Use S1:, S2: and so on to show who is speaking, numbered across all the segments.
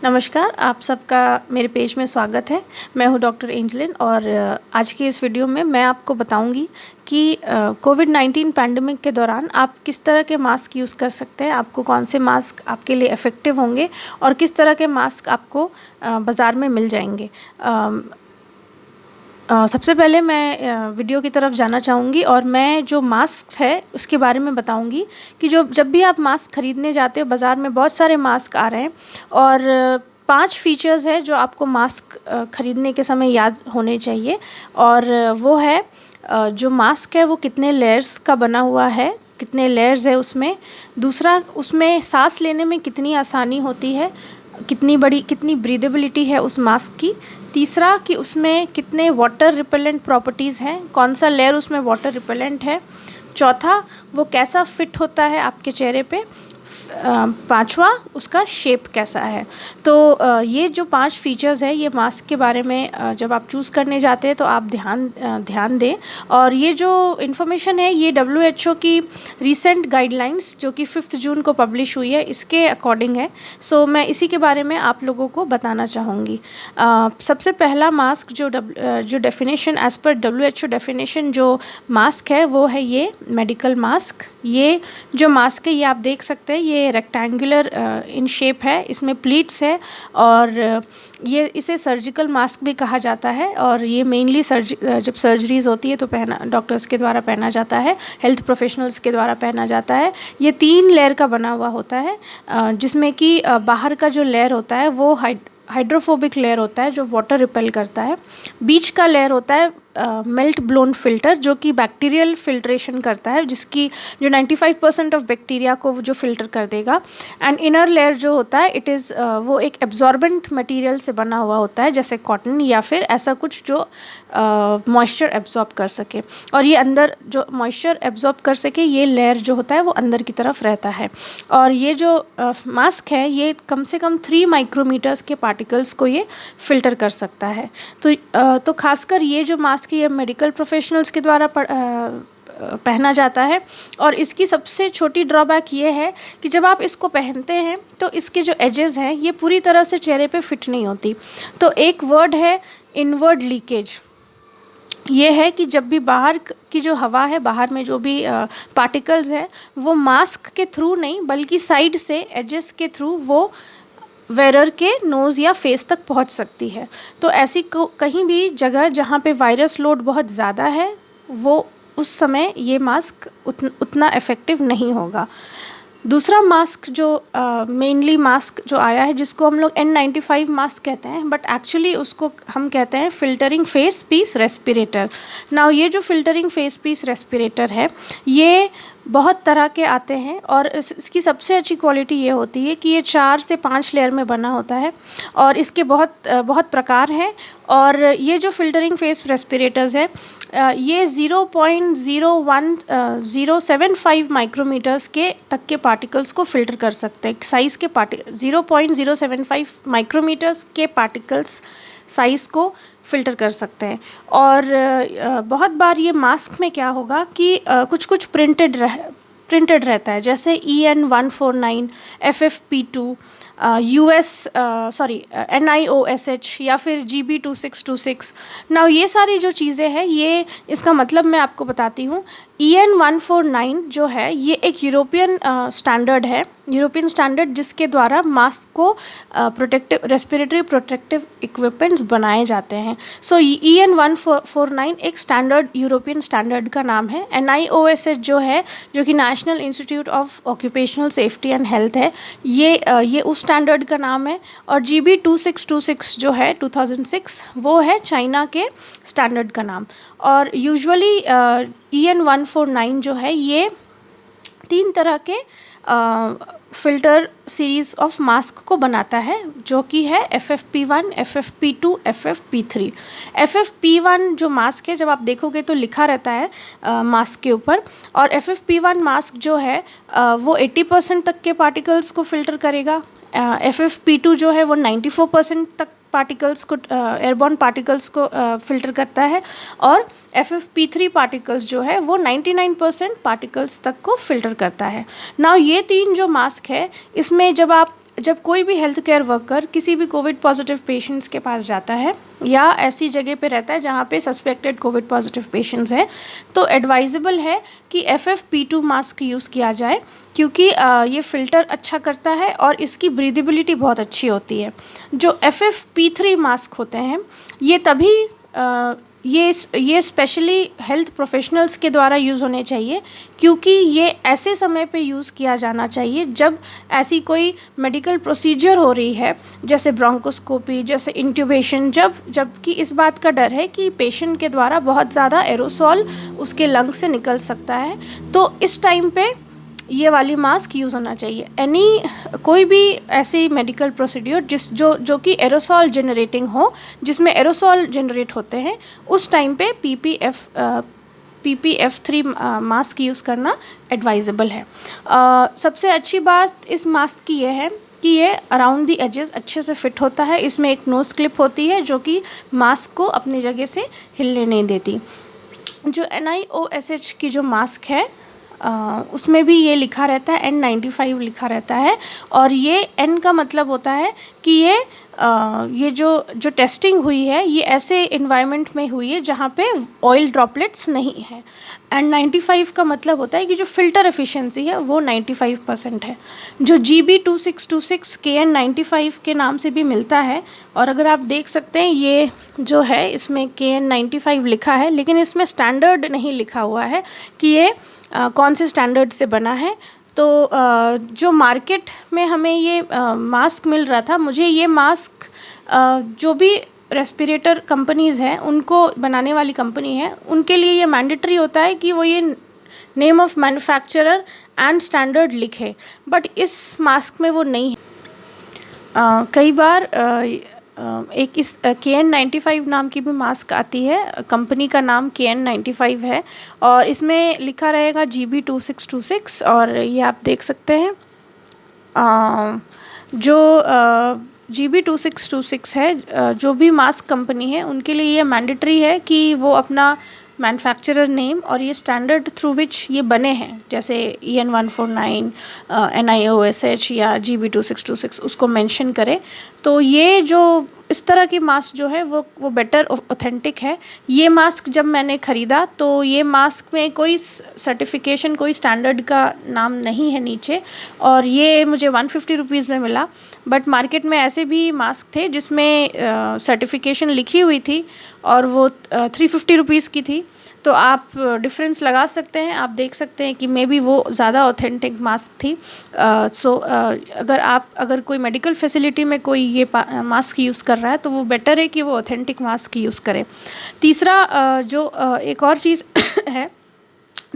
S1: नमस्कार, आप सबका मेरे पेज में स्वागत है। मैं हूँ डॉक्टर एंजलिन और आज की इस वीडियो में मैं आपको बताऊंगी कि कोविड-19 पैंडेमिक के दौरान आप किस तरह के मास्क यूज़ कर सकते हैं, आपको कौन से मास्क आपके लिए इफ़ेक्टिव होंगे और किस तरह के मास्क आपको बाज़ार में मिल जाएंगे। सबसे पहले मैं वीडियो की तरफ जाना चाहूँगी और मैं जो मास्क है उसके बारे में बताऊँगी कि जब भी आप मास्क ख़रीदने जाते हो बाज़ार में बहुत सारे मास्क आ रहे हैं और 5 फीचर्स है जो आपको मास्क ख़रीदने के समय याद होने चाहिए और वो है जो मास्क है वो कितने लेयर्स का बना हुआ है, कितने लेयर्स है उसमें। दूसरा, उसमें सांस लेने में कितनी आसानी होती है, कितनी ब्रीदेबिलिटी है उस मास्क की। तीसरा कि उसमें कितने वाटर रिपेलेंट प्रॉपर्टीज़ हैं, कौन सा लेयर उसमें वाटर रिपेलेंट है। चौथा, वो कैसा फिट होता है आपके चेहरे पे। पांचवा, उसका शेप कैसा है। तो ये जो 5 फीचर्स है ये मास्क के बारे में जब आप चूज़ करने जाते हैं तो आप ध्यान दें। और ये जो इन्फॉर्मेशन है ये WHO की रीसेंट गाइडलाइंस जो कि 5 जून को पब्लिश हुई है इसके अकॉर्डिंग है। सो मैं इसी के बारे में आप लोगों को बताना चाहूँगी। सबसे पहला मास्क जो definition as per WHO definition जो मास्क है वो है ये मेडिकल मास्क। ये जो मास्क है ये आप देख सकते हैं, ये रेक्टेंगुलर इन शेप है, इसमें प्लीट्स है और ये इसे सर्जिकल मास्क भी कहा जाता है। और ये मेनली जब सर्जरीज होती है तो डॉक्टर्स के द्वारा पहना जाता है, हेल्थ प्रोफेशनल्स के द्वारा पहना जाता है। ये 3 लेयर का बना हुआ होता है जिसमें कि बाहर का जो लेयर होता है वो हाइड्रोफोबिक लेयर होता है जो वाटर रिपेल करता है। बीच का लेयर होता है मेल्ट ब्लोन फिल्टर जो कि बैक्टीरियल फिल्ट्रेशन करता है, जिसकी जो 95% ऑफ बैक्टीरिया को जो फिल्टर कर देगा। एंड इनर लेयर जो होता है वो एक एब्जॉर्बेंट मटेरियल से बना हुआ होता है जैसे कॉटन या फिर ऐसा कुछ जो मॉइस्चर एब्जॉर्ब कर सके। और ये अंदर जो मॉइस्चर एब्जॉर्ब कर सके ये लेयर जो होता है वो अंदर की तरफ रहता है। और ये जो मास्क है ये कम से कम 3 माइक्रोमीटर्स के पार्टिकल्स को ये फिल्टर कर सकता है। तो खासकर ये जो मास्क है ये मेडिकल प्रोफेशनल्स के द्वारा पहना जाता है। और इसकी सबसे छोटी ड्रॉबैक ये है कि जब आप इसको पहनते हैं तो इसके जो एजेस हैं ये पूरी तरह से चेहरे पे फिट नहीं होती। तो एक वर्ड है इनवर्ड लीकेज। ये है कि जब भी बाहर की जो हवा है, बाहर में जो भी पार्टिकल्स है वो मास्क के थ्रू नहीं बल्कि साइड से एजेस के थ्रू वो वेरर के नोज़ या फेस तक पहुंच सकती है। तो ऐसी कहीं भी जगह जहां पे वायरस लोड बहुत ज़्यादा है वो उस समय ये मास्क उतना इफ़ेक्टिव नहीं होगा। दूसरा मास्क जो मेनली मास्क जो आया है जिसको हम लोग N95 मास्क कहते हैं, बट एक्चुअली उसको हम कहते हैं filtering face piece respirator. Now ये जो फ़िल्टरिंग फेस पीस रेस्पिरेटर है ये बहुत तरह के आते हैं और इसकी सबसे अच्छी क्वालिटी ये होती है कि ये 4 से 5 लेयर में बना होता है और इसके बहुत प्रकार हैं। और ये जो फ़िल्टरिंग फेस रेस्पिरेटर्स है ये 0.01075 माइक्रोमीटर्स के तक के पार्टिकल्स को फ़िल्टर कर सकते हैं। साइज़ के 0.075 माइक्रोमीटर्स के पार्टिकल्स साइज़ को फ़िल्टर कर सकते हैं। और बहुत बार ये मास्क में क्या होगा कि कुछ प्रिंटेड रहता है जैसे EN149, FFP2, NIOSH या फिर GB2626। नाउ ये सारी जो चीज़ें हैं ये इसका मतलब मैं आपको बताती हूँ। EN149 जो है ये एक यूरोपियन स्टैंडर्ड जिसके द्वारा मास्क को रेस्पिरेटरी प्रोटेक्टिव इक्विपमेंट्स बनाए जाते हैं। सो EN149 एक यूरोपियन स्टैंडर्ड का नाम है। NIOSH जो कि national institute of occupational safety and health है, ये उस स्टैंडर्ड का नाम है। और GB2626 जो है 2006 वो है चाइना के स्टैंडर्ड का नाम। और यूजुअली EN149 जो है ये 3 तरह के फ़िल्टर सीरीज़ ऑफ मास्क को बनाता है जो कि है FFP1, FFP2, FFP3। FFP1 जो मास्क है जब आप देखोगे तो लिखा रहता है मास्क के ऊपर। और FFP1 मास्क जो है वो 80% तक के पार्टिकल्स को फ़िल्टर करेगा। FFP2 जो है वो 94% तक पार्टिकल्स को एयरबॉर्न पार्टिकल्स को फ़िल्टर करता है। और FFP3 पार्टिकल्स जो है वो 99% पार्टिकल्स तक को फ़िल्टर करता है। नाउ ये 3 जो मास्क है इसमें जब आप जब कोई भी हेल्थ केयर वर्कर किसी भी कोविड पॉजिटिव पेशेंट्स के पास जाता है या ऐसी जगह पे रहता है जहाँ पे सस्पेक्टेड कोविड पॉजिटिव पेशेंट्स हैं, तो एडवाइजेबल है कि FFP2 मास्क यूज़ किया जाए, क्योंकि ये फ़िल्टर अच्छा करता है और इसकी ब्रीदेबिलिटी बहुत अच्छी होती है। जो FFP3 मास्क होते हैं ये तभी ये स्पेशली हेल्थ प्रोफेशनल्स के द्वारा यूज़ होने चाहिए, क्योंकि ये ऐसे समय पे यूज़ किया जाना चाहिए जब ऐसी कोई मेडिकल प्रोसीजर हो रही है, जैसे ब्रोंकोस्कोपी, जैसे इंट्यूबेशन, जबकि इस बात का डर है कि पेशेंट के द्वारा बहुत ज़्यादा एरोसॉल उसके लंग से निकल सकता है। तो इस टाइम पे ये वाली मास्क यूज़ होना चाहिए। कोई भी ऐसी मेडिकल प्रोसीड्यूर जो कि एरोसॉल जनरेटिंग हो, जिसमें एरोसॉल जनरेट होते हैं, उस टाइम पे PPF3 मास्क यूज़ करना एडवाइजेबल है। सबसे अच्छी बात इस मास्क की ये है कि ये अराउंड द एजेस अच्छे से फिट होता है। इसमें एक नोज़ क्लिप होती है जो कि मास्क को अपनी जगह से हिलने नहीं देती। जो NIOSH की जो मास्क है उसमें भी ये लिखा रहता है, N95 लिखा रहता है, और ये N का मतलब होता है कि ये जो टेस्टिंग हुई है ये ऐसे इन्वायरमेंट में हुई है जहाँ पे ऑयल ड्रॉपलेट्स नहीं है। N95 का मतलब होता है कि जो फ़िल्टर एफिशिएंसी है वो 95% है। जो GB2626 KN95 के नाम से भी मिलता है, और अगर आप देख सकते हैं ये जो है इसमें KN95 लिखा है, लेकिन इसमें स्टैंडर्ड नहीं लिखा हुआ है कि ये कौन से स्टैंडर्ड से बना है। तो जो मार्केट में हमें ये मास्क मिल रहा था, मुझे ये मास्क जो भी रेस्पिरेटर कंपनीज़ हैं उनको बनाने वाली कंपनी है, उनके लिए ये मैंडेटरी होता है कि वो ये name of manufacturer and standard लिखे, बट इस मास्क में वो नहीं है। कई बार एक इस KN95 नाम की भी मास्क आती है, कंपनी का नाम KN95 है, और इसमें लिखा रहेगा GB2626, और ये आप देख सकते हैं। जो GB2626 है, जो भी मास्क कंपनी है उनके लिए ये मैंडेटरी है कि वो अपना मैन्युफैक्चरर नेम और ये स्टैंडर्ड थ्रू विच ये बने हैं, जैसे EN149, NIOSH या GB2626 उसको मेंशन करें। तो ये जो इस तरह की मास्क जो है वो बेटर ऑथेंटिक है। ये मास्क जब मैंने ख़रीदा तो ये मास्क में कोई सर्टिफिकेशन, कोई स्टैंडर्ड का नाम नहीं है नीचे, और ये मुझे 150 रुपीज़ में मिला। बट मार्केट में ऐसे भी मास्क थे जिसमें सर्टिफिकेशन लिखी हुई थी और वो 350 रुपीज़ की थी। तो आप डिफरेंस लगा सकते हैं, आप देख सकते हैं कि मे बी वो ज़्यादा ऑथेंटिक मास्क थी। अगर कोई मेडिकल फैसिलिटी में कोई ये मास्क यूज़ कर रहा है तो वो बेटर है कि वो ऑथेंटिक मास्क यूज़ करे। तीसरा एक और चीज़ है,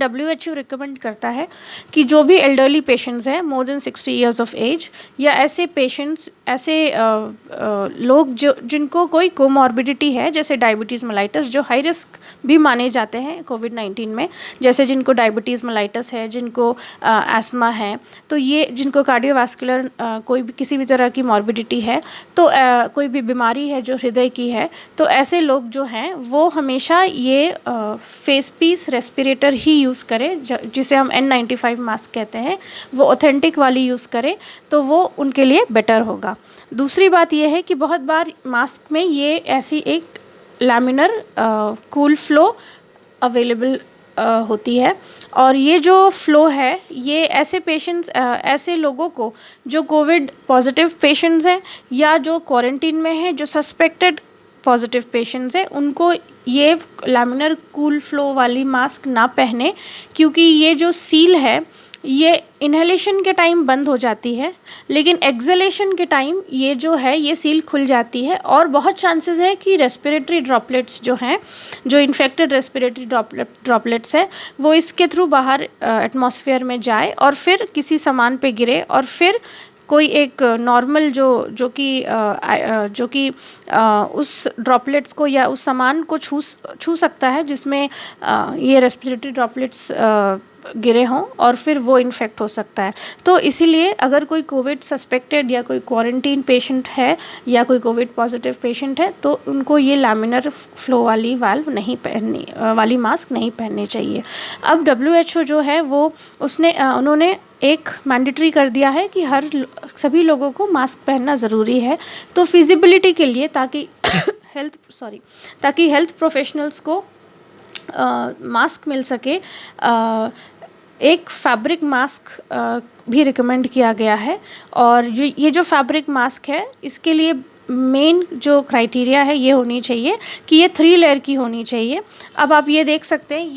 S1: WHO रिकमेंड करता है कि जो भी एल्डरली पेशेंट्स हैं more than 60 years of age, या ऐसे पेशेंट्स, ऐसे लोग जिनको कोई कोमॉर्बिडिटी है, जैसे डायबिटीज़ मेलाइटस, जो हाई रिस्क भी माने जाते हैं कोविड-19 में, जैसे जिनको डायबिटीज़ मेलाइटस है, जिनको एस्मा है, तो ये जिनको कार्डियोवास्कुलर कोई भी किसी भी तरह की मॉर्बिडिटी है, तो कोई भी बीमारी है जो हृदय की है, तो ऐसे लोग जो हैं वो हमेशा ये फेस पीस रेस्पिरेटर ही यूज़ करें, जिसे हम N95 मास्क कहते हैं, वो ऑथेंटिक वाली यूज़ करें तो वो उनके लिए बेटर होगा। दूसरी बात यह है कि बहुत बार मास्क में ये ऐसी एक लैमिनर कूल फ्लो अवेलेबल होती है, और ये जो फ़्लो है ये ऐसे पेशेंट्स, ऐसे लोगों को जो कोविड पॉजिटिव पेशेंट्स हैं या जो क्वारंटीन में हैं, जो सस्पेक्टेड पॉजिटिव पेशेंट्स हैं, उनको ये लैमिनर कूल फ्लो वाली मास्क ना पहने, क्योंकि ये जो सील है ये इन्हेलेशन के टाइम बंद हो जाती है, लेकिन एक्सहेलेशन के टाइम ये जो है ये सील खुल जाती है, और बहुत चांसेस है कि रेस्पिरेटरी ड्रॉपलेट्स जो हैं, जो इन्फेक्टेड रेस्पिरेटरी ड्रॉपलेट्स है, वो इसके थ्रू बाहर एटमॉस्फेयर में जाए और फिर किसी सामान पे गिरे, और फिर कोई एक नॉर्मल जो कि उस ड्रॉपलेट्स को या उस सामान को छू सकता है, जिसमें ये रेस्पिरेटरी ड्रॉपलेट्स गिरे हों और फिर वो इन्फेक्ट हो सकता है। तो इसीलिए अगर कोई कोविड सस्पेक्टेड या कोई क्वारंटीन पेशेंट है या कोई कोविड पॉजिटिव पेशेंट है तो उनको ये लैमिनर फ्लो वाली वाल्व नहीं पहननी वाली मास्क नहीं पहननी चाहिए। अब WHO जो है वो उन्होंने एक मैंडेटरी कर दिया है कि सभी लोगों को मास्क पहनना ज़रूरी है। तो फिजिबिलिटी के लिए ताकि हेल्थ प्रोफेशनल्स को मास्क मिल सके, एक फैब्रिक मास्क भी रिकमेंड किया गया है। और ये जो फैब्रिक मास्क है इसके लिए मेन जो क्राइटेरिया है ये होनी चाहिए कि ये 3 लेयर की होनी चाहिए। अब आप ये देख सकते हैं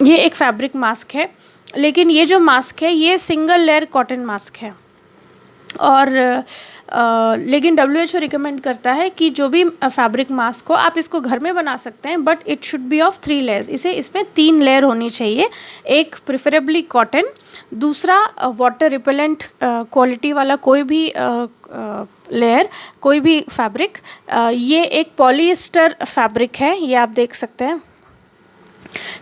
S1: ये एक फैब्रिक मास्क है, लेकिन ये जो मास्क है ये सिंगल लेयर कॉटन मास्क है। और लेकिन WHO रिकमेंड करता है कि जो भी फैब्रिक मास्क हो आप इसको घर में बना सकते हैं, but it should be of 3 layers. इसमें 3 लेयर होनी चाहिए। एक प्रिफरेबली कॉटन, दूसरा वाटर रिपेलेंट क्वालिटी वाला कोई भी लेयर, कोई भी फैब्रिक। ये एक पॉलीएस्टर फैब्रिक है, ये आप देख सकते हैं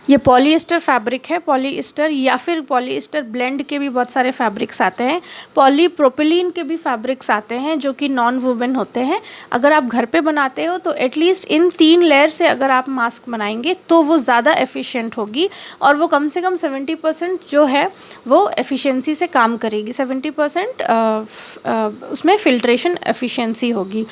S1: ये पॉलीएस्टर फैब्रिक है। पॉलीएस्टर या फिर पॉलीएस्टर ब्लेंड के भी बहुत सारे फैब्रिक्स आते हैं। पॉलीप्रोपिलीन के भी फैब्रिक्स आते हैं जो कि नॉन वूवन होते हैं। अगर आप घर पे बनाते हो तो एटलीस्ट इन 3 लेयर से अगर आप मास्क बनाएंगे तो वो ज़्यादा एफिशिएंट होगी और वो कम से कम 70% जो है वो एफिशिएंसी से काम करेगी। 70% उसमें फिल्ट्रेशन एफिशिएंसी होगी।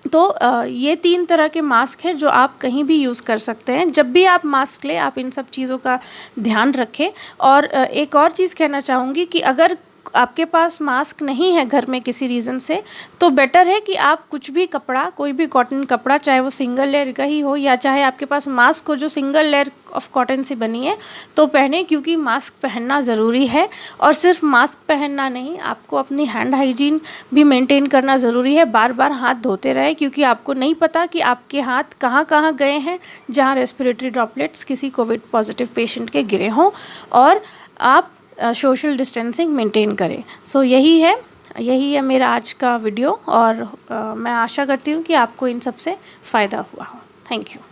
S1: तो ये 3 तरह के मास्क हैं जो आप कहीं भी यूज़ कर सकते हैं। जब भी आप मास्क लें आप इन सब चीज़ों का ध्यान रखें। और एक और चीज़ कहना चाहूँगी कि अगर आपके पास मास्क नहीं है घर में किसी रीज़न से, तो बेटर है कि आप कुछ भी कपड़ा, कोई भी कॉटन कपड़ा, चाहे वो सिंगल लेयर का ही हो या चाहे आपके पास मास्क हो जो सिंगल लेयर ऑफ कॉटन से बनी है, तो पहने, क्योंकि मास्क पहनना ज़रूरी है। और सिर्फ मास्क पहनना नहीं, आपको अपनी हैंड हाइजीन भी मेंटेन करना ज़रूरी है। बार बार हाथ धोते रहे, क्योंकि आपको नहीं पता कि आपके हाथ कहाँ कहाँ गए हैं जहाँ रेस्पिरेटरी ड्रॉपलेट्स किसी कोविड पॉजिटिव पेशेंट के गिरे हों, और आप सोशल डिस्टेंसिंग मेंटेन करें। सो यही है मेरा आज का वीडियो, और मैं आशा करती हूँ कि आपको इन सब से फ़ायदा हुआ हो। Thank you.